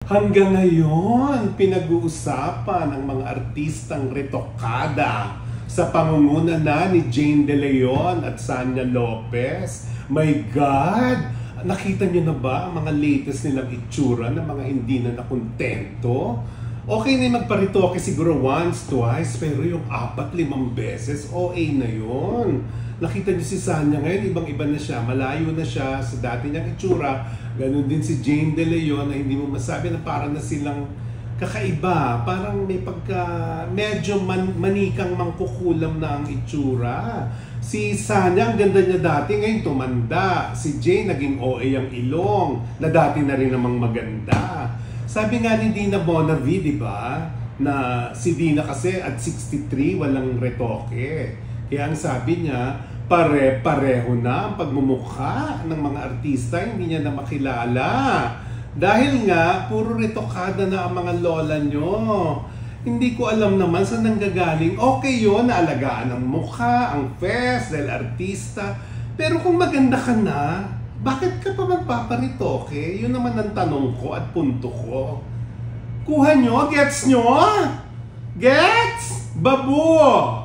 Hanggang ngayon, pinag-uusapan ng mga artistang retokada sa pangunguna na ni Jane De Leon at Sanya Lopez. My God! Nakita niyo na ba ang mga latest nilang itsura ng mga hindi na nakontento? Okay na magparitoke siguro once, twice, pero yung 4-5 beses, OA na yun. Nakita niyo si Sanya ngayon, ibang-iba na siya, malayo na siya sa dati niyang itsura. Ganon din si Jane De Leon na hindi mo masabi na parang na silang kakaiba. Parang may pagka medyo manikang mangkukulam na ang itsura. Si Sanya, ang ganda niya dati, ngayon tumanda. Si Jane, naging OA ang ilong, na dati na rin namang maganda. Sabi nga ni Dina Bonavi, di ba, na si Dina kasi at 63, walang retoke. Kaya ang sabi niya, pare-pareho na ang pagmumukha ng mga artista, hindi niya na makilala. Dahil nga, puro retokada na ang mga lola nyo. Hindi ko alam naman saan nanggagaling. Okay yun, naalagaan ang mukha, ang face, dahil artista. Pero kung maganda ka na, bakit ka pa magpaparitoke? Yun naman ang tanong ko at punto ko. Kuha nyo? Gets nyo? Gets? Babu!